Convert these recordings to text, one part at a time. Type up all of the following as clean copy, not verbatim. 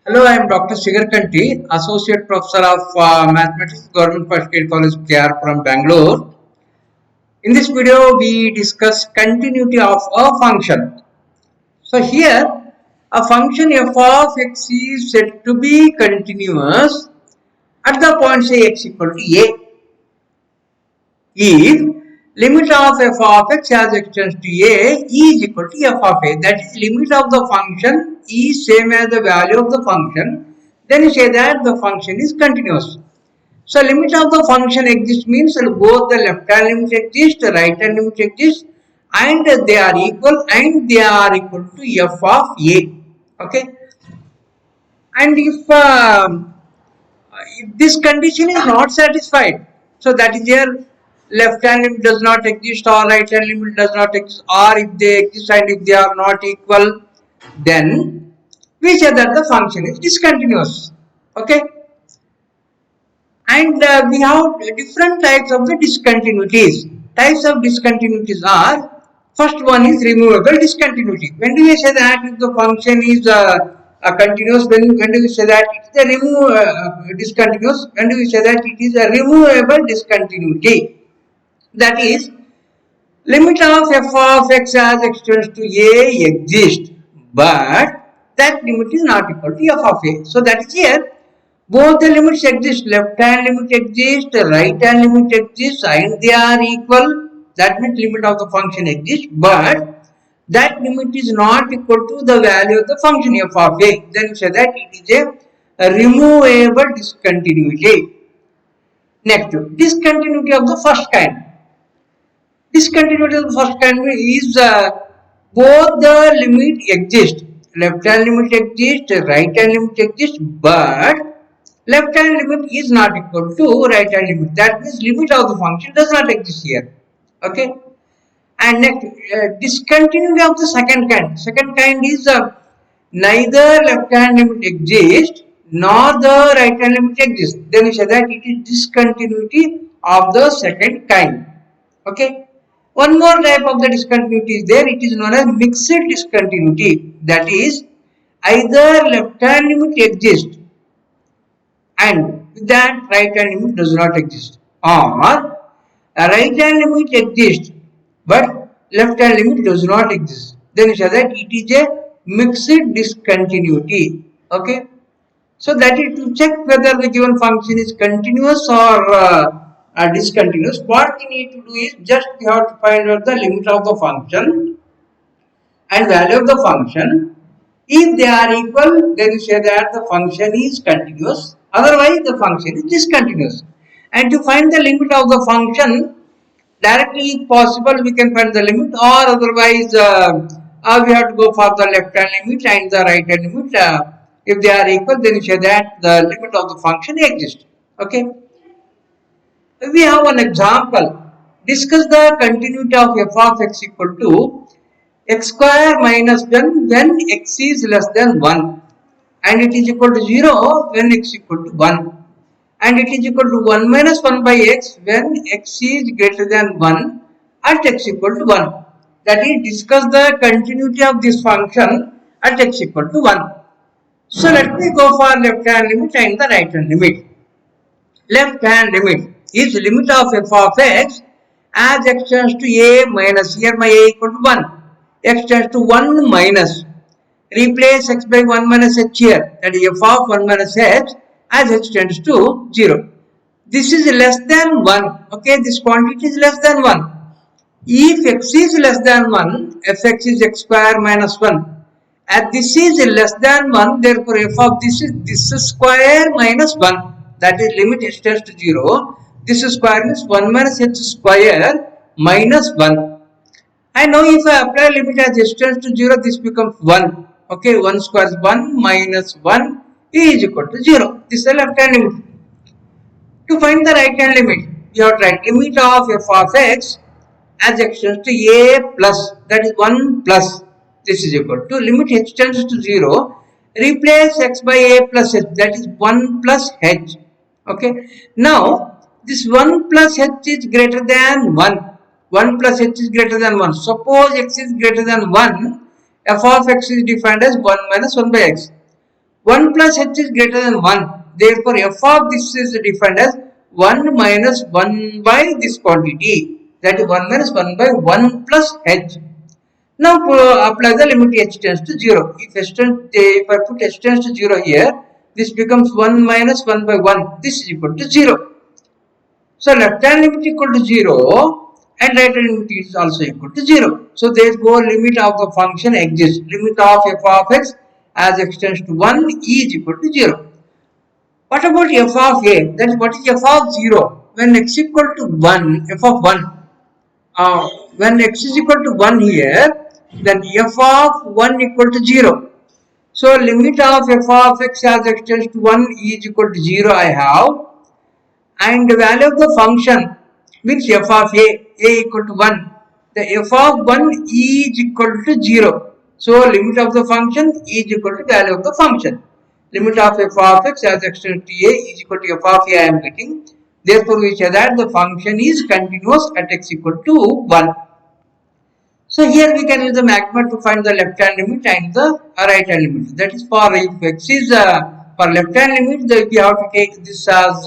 Hello, I am Dr. Shigar Kanti, Associate Professor of Mathematics, Government First Grade College, KR from Bangalore. In this video, we discuss continuity of a function. So here, a function f of x is said to be continuous at the point say x equal to a. If limit of f of x as extends to a is equal to f of a, that is limit of the function is same as the value of the function, then you say that the function is continuous. So limit of the function exists means both the left hand limit exists, the right hand limit exists, and they are equal to f of a. Okay, and if this condition is not satisfied, so that is here left hand limit does not exist or right hand limit does not exist, or if they exist and if they are not equal, then we say that the function is discontinuous. Okay, and we have different types of the discontinuities. Types of discontinuities are, first one is removable discontinuity. When do we say that if the function is a continuous, when do we say that it is a discontinuous, when do we say that it is a removable discontinuity? That is, limit of f of x as extends to a exists, but that limit is not equal to f of a. So that is here, both the limits exist, left hand limit exists, right hand limit exists, and they are equal. That means limit of the function exists, but that limit is not equal to the value of the function f of a. Then say that it is a removable discontinuity. Next, discontinuity of the first kind. Discontinuity of the first kind is both the limit exist, left hand limit exists, right hand limit exists, but left hand limit is not equal to right hand limit. That means limit of the function does not exist here. Okay, and next, discontinuity of the second kind. Second kind is neither left hand limit exists nor the right hand limit exists. Then we say that it is discontinuity of the second kind. Okay, one more type of the discontinuity is there. It is known as mixed discontinuity. That is, either left hand limit exists and with that right hand limit does not exist, or a right hand limit exists but left hand limit does not exist. Then you say that it is a mixed discontinuity. Okay, so that is to check whether the given function is continuous or discontinuous. What we need to do is just we have to find out the limit of the function and value of the function. If they are equal, then you say that the function is continuous. Otherwise, the function is discontinuous. And to find the limit of the function, directly if possible, we can find the limit, or otherwise, we have to go for the left hand limit and the right hand limit. If they are equal, then you say that the limit of the function exists. Okay. We have an example. Discuss the continuity of f of x equal to x square minus 1 when x is less than 1, and it is equal to 0 when x equal to 1, and it is equal to 1 minus 1 by x when x is greater than 1 at x equal to 1. That is, discuss the continuity of this function at x equal to 1. So let me go for left hand limit and the right hand limit. Left hand limit is limit of f of x as x tends to a minus, here my a equal to 1, x tends to 1 minus, replace x by 1 minus h here, that is f of 1 minus x as h tends to 0. This is less than 1, okay, this quantity is less than 1. If x is less than 1, fx is x square minus 1. As this is less than 1, therefore f of this is square minus 1. That is limit h tends to 0. This square means 1 minus h square minus 1. And now if I apply limit as h tends to 0, this becomes 1. Okay, 1 square is 1 minus 1 is equal to 0. This is the left hand limit. To find the right hand limit, you have to write limit of f of x as x tends to a plus, that is 1 plus, this is equal to limit h tends to 0, replace x by a plus h, that is 1 plus h. Okay, now this 1 plus h is greater than 1. 1 plus h is greater than 1. Suppose x is greater than 1, f of x is defined as 1 minus 1 by x. 1 plus h is greater than 1. Therefore, f of this is defined as 1 minus 1 by this quantity. That is 1 minus 1 by 1 plus h. Now apply the limit h tends to 0. If I put h tends to 0 here, this becomes 1 minus 1 by 1. This is equal to 0. So left hand limit equal to 0 and right hand limit is also equal to 0. So therefore limit of the function exists. Limit of f of x as x tends to 1 is equal to 0. What about f of a? That is, what is f of 0? When x equal to 1, f of 1. When x is equal to 1 here, then f of 1 equal to 0. So limit of f of x as x tends to 1 is equal to 0 I have. And the value of the function means f of a equal to 1. The f of 1 is equal to 0. So limit of the function is equal to value of the function. Limit of f of x as x tends to a is equal to f of a I am getting. Therefore, we say that the function is continuous at x equal to 1. So here we can use the maxima to find the left hand limit and the right hand limit. That is, for if x is for left hand limit, we have to take this as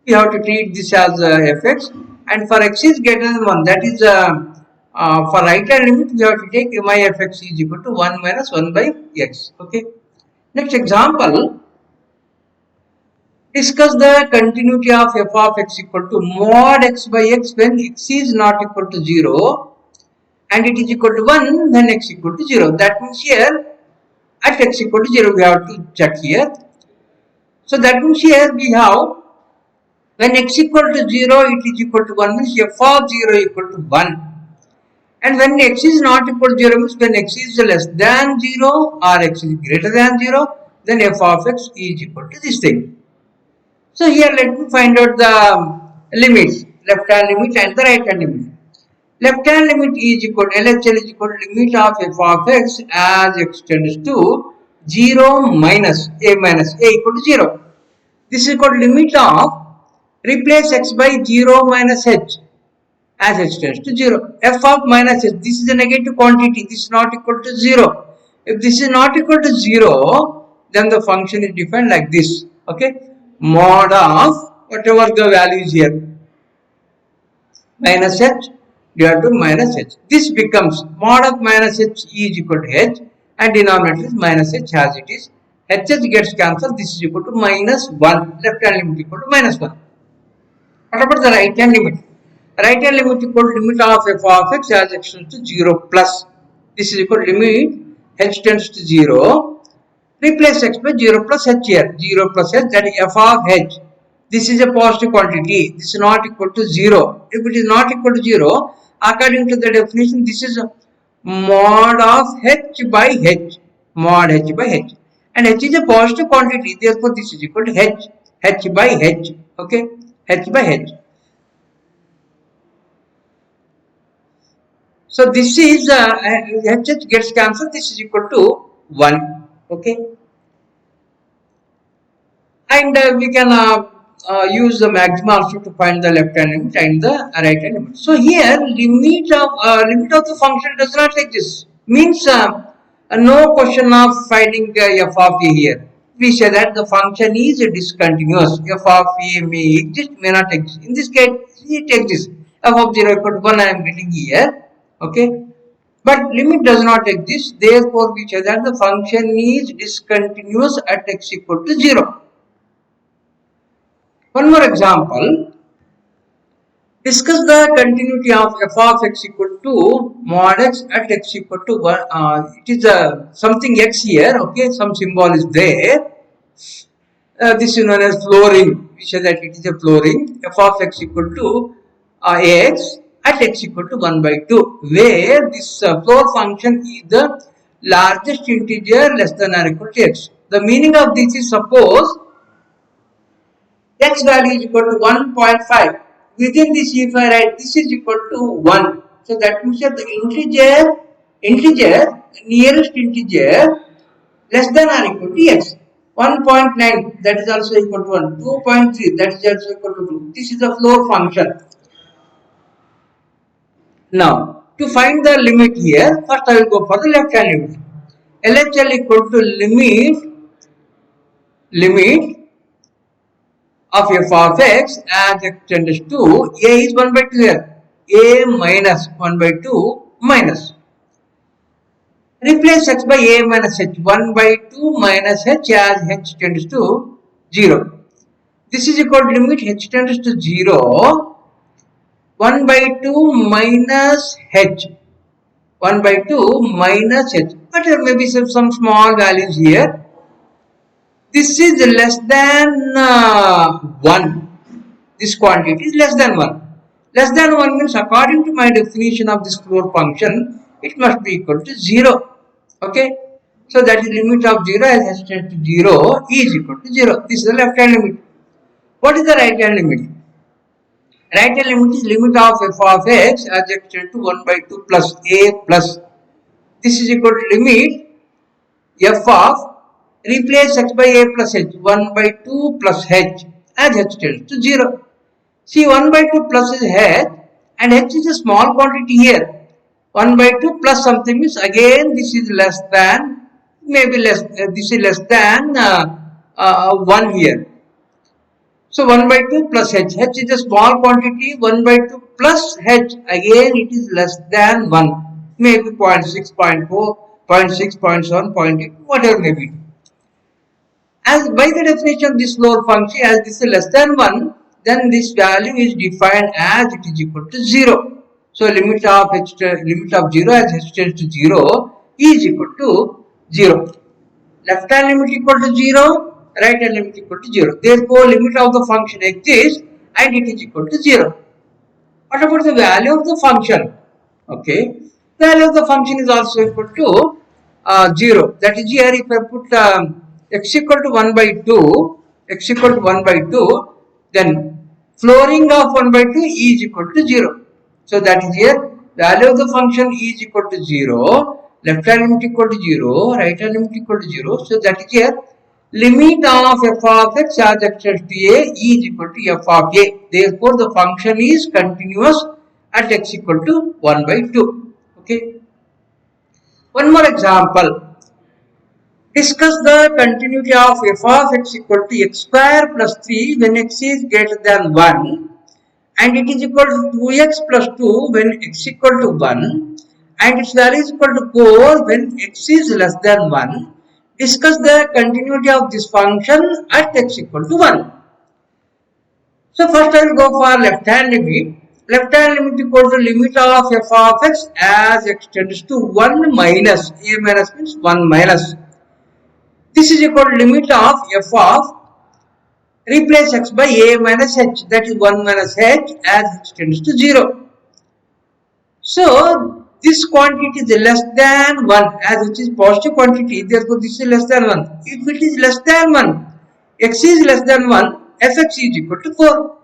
we have to treat this as fx, and for x is greater than 1, that is for right hand limit we have to take my fx is equal to 1 minus 1 by x. Okay. Next example, discuss the continuity of f of x equal to mod x by x when x is not equal to 0 and it is equal to 1 when x equal to 0. That means here at x equal to 0 we have to check here. So that means here we have when x equal to 0 it is equal to 1 means f of 0 equal to 1. And when x is not equal to 0 means when x is less than 0 or x is greater than 0, then f of x is equal to this thing. So here let me find out the limits, left hand limit and the right hand limit. Left hand limit is equal to LHL is equal to limit of f of x as x tends to 0 minus a equal to 0. This is equal to limit of replace x by 0 minus h as h tends to 0. F of minus h, this is a negative quantity, this is not equal to 0. If this is not equal to 0, then the function is defined like this. Okay. Mod of whatever the value is here, minus h divided to minus h. This becomes mod of minus h is equal to h and denominator is minus h as it is. H gets cancelled, this is equal to minus 1. Left hand limit equal to minus 1. What about the right hand limit? Right hand limit equal to limit of f of x as x tends to 0 plus. This is equal to limit h tends to 0. Replace x by 0 plus h here. 0 plus h, that is f of h. This is a positive quantity. This is not equal to 0. If it is not equal to 0, according to the definition, this is a mod of h by h. Mod h by h. And h is a positive quantity. Therefore, this is equal to h. H by h. Okay. H by h. So this is h gets cancelled. This is equal to 1. Okay. And we can use the maxima also to find the left hand limit and the right hand limit. So here limit of the function does not exist. Means no question of finding f of a here. We say that the function is discontinuous. F of a may exist, may not exist. In this case, it exists. F of 0 equal to 1 I am getting here. Okay. But limit does not exist. Therefore, we say that the function is discontinuous at x equal to 0. One more example. Discuss the continuity of f of x equal to mod x at x equal to 1. It is something x here. Okay, some symbol is there. This is known as flooring. We say that it is a flooring. F of x equal to ax at x equal to 1 by 2, where this floor function is the largest integer less than or equal to x. The meaning of this is, suppose x value is equal to 1.5. Within this, if I write this is equal to 1, so that means that the integer, nearest integer less than or equal to x. 1.9, that is also equal to 1. 2.3, that is also equal to 2. This is the floor function. Now, to find the limit here, first I will go for the left hand limit. LHL equal to limit of f of x as x tends to a is 1 by 2 here. A minus 1 by 2 minus. Replace x by a minus h. 1 by 2 minus h as h tends to 0. This is equal to limit h tends to 0. 1 by 2 minus h. 1 by 2 minus h. But there may be some small values here. This is less than 1. This quantity is less than 1. Less than 1 means according to my definition of this floor function, it must be equal to 0. Okay. So that is limit of 0 as h tends to 0 is equal to 0. This is the left hand limit. What is the right hand limit? Right hand limit is limit of f of x as x tends to 1 by 2 plus a plus. This is equal to limit f of replace x by a plus h 1 by 2 plus h as h tends to 0. See 1 by 2 plus is h and h is a small quantity here. 1 by 2 plus something means again this is less than this is less than 1 here. So 1 by 2 plus h is a small quantity. 1 by 2 plus h again it is less than 1, maybe 0.6, 0.4, 0.6, 0.7, 0.8, whatever may be. As by the definition of this lower function, as this is less than 1, then this value is defined as it is equal to 0. So limit of 0 as h tends to 0 is equal to 0. Left hand limit equal to 0, right hand limit equal to 0. Therefore, limit of the function exists and it is equal to 0. What about the value of the function? Okay, value of the function is also equal to 0. That is here if I put x equal to 1 by 2, x equal to 1 by 2, then flooring of 1 by 2 is equal to 0. So that is here value of the function is equal to 0, left hand limit equal to 0, right hand limit equal to 0. So that is here limit of f of x as x tends to a is equal to f of a. Therefore, the function is continuous at x equal to 1 by 2. Okay. One more example. Discuss the continuity of f of x equal to x square plus 3 when x is greater than 1 and it is equal to 2x plus 2 when x equal to 1 and its value is equal to 4 when x is less than 1. Discuss the continuity of this function at x equal to 1. So first I will go for left hand limit. Left hand limit equal to limit of f of x as x tends to 1 minus, a minus means 1 minus. This is equal to limit of f of replace x by a minus h, that is 1 minus h as x tends to 0. So this quantity is less than 1 as it is positive quantity, therefore this is less than 1. If it is less than 1, x is less than 1, fx is equal to 4.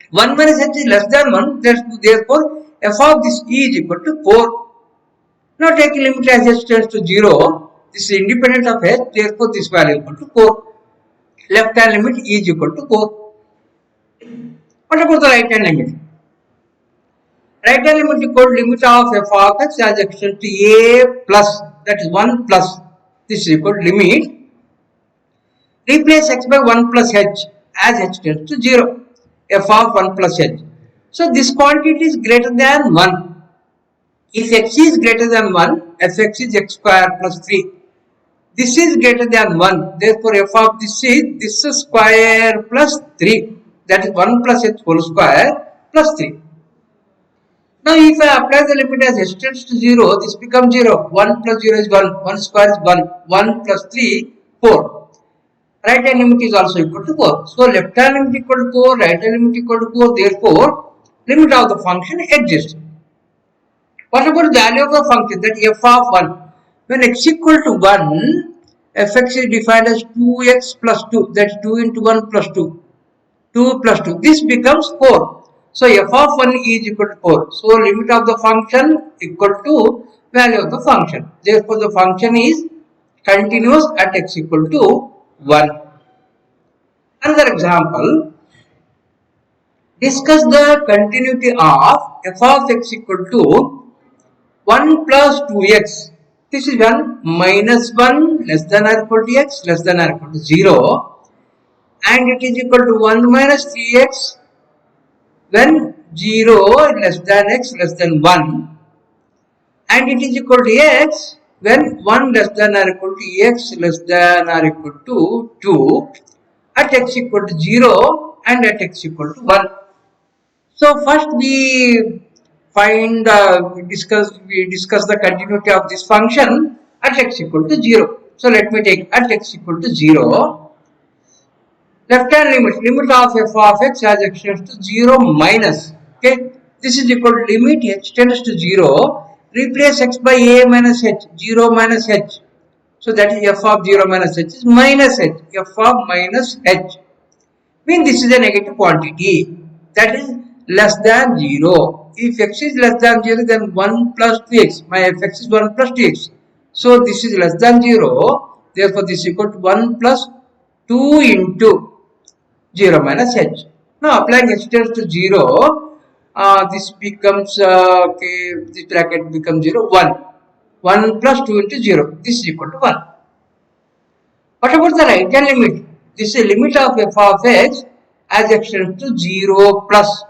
1 minus h is less than 1, therefore f of this is equal to 4. Now take a limit as h tends to 0. This is independent of h, therefore this value is equal to 4. Left hand limit is equal to 4. What about the right hand limit? Right hand limit equal to limit of f of x as x tends to a plus, that is 1 plus. This is equal to limit. Replace x by 1 plus h as h tends to 0. F of 1 plus h. So this quantity is greater than 1. If x is greater than 1, fx is x square plus 3. This is greater than 1. Therefore, f of this is square plus 3. That is 1 plus h whole square plus 3. Now, if I apply the limit as h tends to 0, this becomes 0. 1 plus 0 is 1. 1 square is 1. 1 plus 3, 4. Right hand limit is also equal to 4. So, left hand limit equal to 4, right hand limit equal to 4. Therefore, limit of the function exists. What about the value of the function, that f of 1? When x equal to 1, fx is defined as 2x plus 2, that is 2 into 1 plus 2. 2 plus 2. This becomes 4. So f of 1 is equal to 4. So limit of the function equal to value of the function. Therefore, the function is continuous at x equal to 1. Another example. Discuss the continuity of f of x equal to 1 plus 2x This is when minus 1 less than or equal to x less than or equal to 0, and it is equal to 1 minus 3x when 0 less than x less than 1, and it is equal to x when 1 less than or equal to x less than or equal to 2 at x equal to 0 and at x equal to 1. So first we find we discuss the continuity of this function at x equal to 0. So let me take at x equal to 0. Left hand limit of f of x as x tends to 0 minus, okay, this is equal to limit h tends to 0, replace x by a minus h, 0 minus h, so that is f of 0 minus h is minus h, f of minus h, means this is a negative quantity, that is less than 0. If x is less than 0, then 1 plus 2x, my fx is 1 plus 2x, so this is less than 0, therefore this is equal to 1 plus 2 into 0 minus h. Now applying h tends to 0, this becomes, okay, this bracket becomes 0, 1. 1 plus 2 into 0, this is equal to 1. What about the right hand limit? This is a limit of f of x as x tends to 0 plus.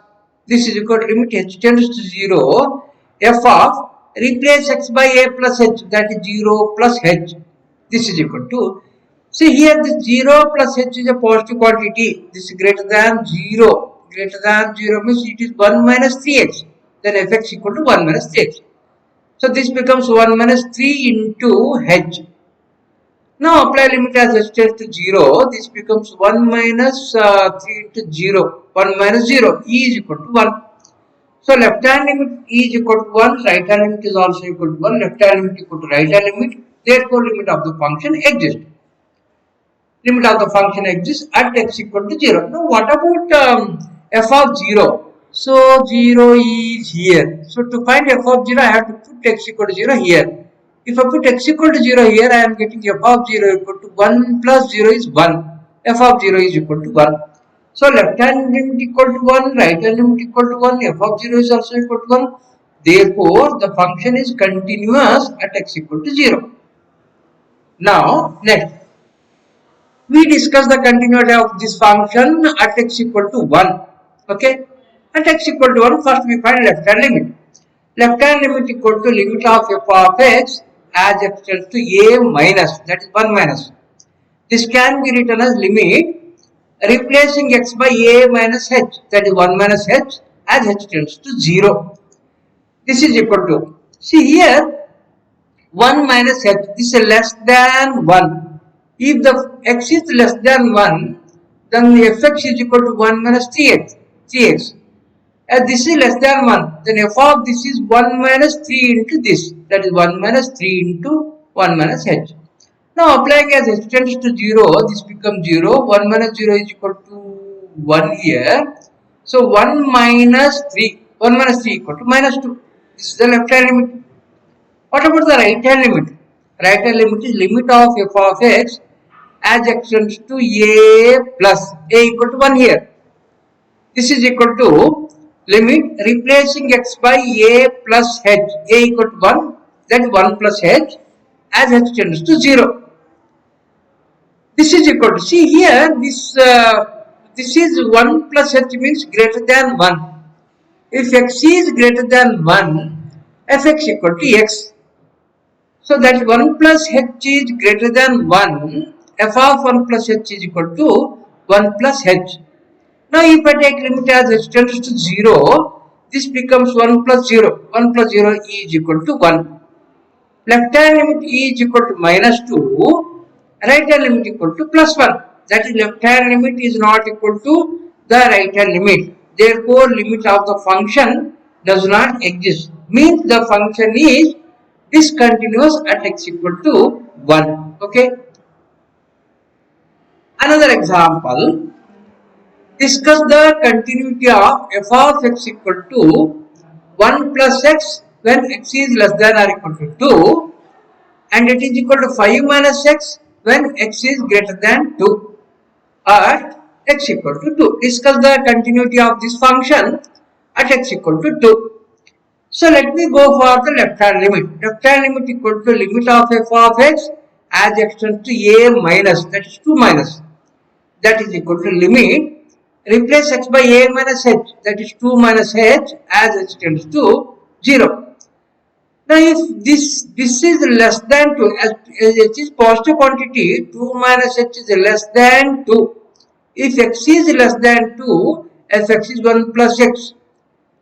This is equal to limit h tends to 0, f of replace x by a plus h, that is 0 plus h. This is equal to, see here this 0 plus h is a positive quantity. This is greater than 0. Greater than 0 means it is 1 minus 3x. Then fx equal to 1 minus 3x. So this becomes 1 minus 3 into h. Now apply limit as h tends to 0. This becomes 1 minus 3 into 0. 1 minus 0. E is equal to 1. So left hand limit E is equal to 1. Right hand limit is also equal to 1. Left hand limit equal to right hand limit. Therefore limit of the function exists. Limit of the function exists at x equal to 0. Now what about f of 0? So 0 is here. So to find f of 0, I have to put x equal to 0 here. If I put x equal to 0 here, I am getting f of 0 equal to 1 plus 0 is 1. F of 0 is equal to 1. So left hand limit equal to 1, right hand limit equal to 1, f of 0 is also equal to 1. Therefore, the function is continuous at x equal to 0. Now, next, we discuss the continuity of this function at x equal to 1. Okay, at x equal to 1, first we find left hand limit. Left hand limit equal to limit of f of x as x tends to a minus, that is 1 minus. This can be written as limit replacing x by a minus h, that is 1 minus h, as h tends to 0. This is equal to, see here 1 minus h, this is less than 1. If the x is less than 1, then the fx is equal to 1 minus 3x. As this is less than 1, then f of this is 1 minus 3 into this, that is 1 minus 3 into 1 minus h. Now applying as h tends to 0, this becomes 0, 1 minus 0 is equal to 1 here. So 1 minus 3 equal to minus 2. This is the left hand limit. What about the right hand limit? Right hand limit is limit of f of x as x tends to a plus a equal to 1 here. This is equal to limit replacing x by a plus h, a equal to 1, that is 1 plus h, as h tends to 0. This is equal to, see here this is 1 plus h means greater than 1. If x is greater than 1, fx equal to x. So that 1 plus h is greater than 1, f of 1 plus h is equal to 1 plus h. Now if I take limit as h tends to 0, this becomes 1 plus 0. 1 plus 0 is equal to 1. Left hand limit is equal to minus 2. Right hand limit equal to plus 1. That is left hand limit is not equal to the right hand limit. Therefore, limit of the function does not exist. Means the function is discontinuous at x equal to 1. Okay. Another example. Discuss the continuity of f of x equal to 1 plus x when x is less than or equal to 2, and it is equal to 5 minus x when x is greater than 2 at x equal to 2. Discuss the continuity of this function at x equal to 2. So let me go for the left hand limit. Left hand limit equal to limit of f of x as x tends to a minus, that is 2 minus, that is equal to limit, replace x by a minus h, that is 2 minus h as h tends to 0. Now if this is less than 2, as h is positive quantity, 2 minus h is less than 2. If x is less than 2, fx is 1 plus x.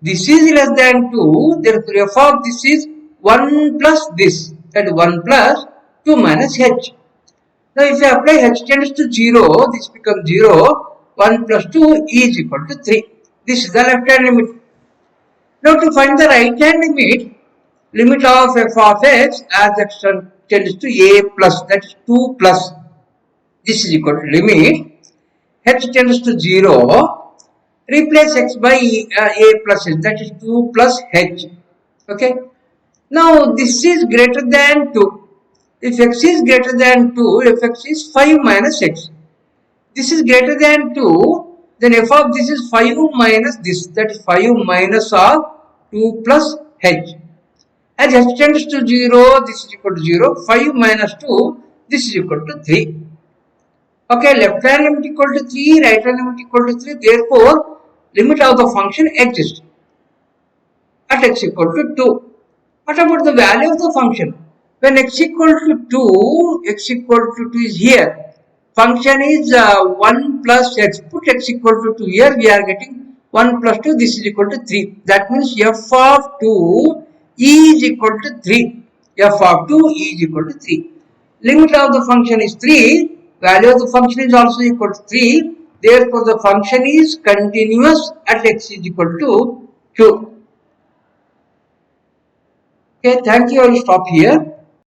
This is less than 2, therefore f of this is 1 plus this, that is 1 plus 2 minus h. Now if you apply h tends to 0, this becomes 0, 1 plus 2 is equal to 3. This is the left hand limit. Now to find the right hand limit, limit of f of x as x tends to a plus, that is 2 plus, this is equal to limit, h tends to 0, replace x by a plus h, that is 2 plus h. Okay. Now this is greater than 2. If x is greater than 2, f x is 5 minus x. This is greater than 2, then f of this is 5 minus this, that is 5 minus of 2 plus h. As h tends to 0, this is equal to 0, 5 minus 2, this is equal to 3. Okay, left hand limit equal to 3, right hand limit equal to 3, therefore limit of the function exists at x equal to 2. What about the value of the function? When x equal to 2, x equal to 2 is here. Function is 1 plus x. Put x equal to 2 here, we are getting 1 plus 2, this is equal to 3. That means f of 2 is equal to 3. F of 2 is equal to 3. Limit of the function is 3. Value of the function is also equal to 3. Therefore, the function is continuous at x is equal to 2. Okay, thank you. I will stop here.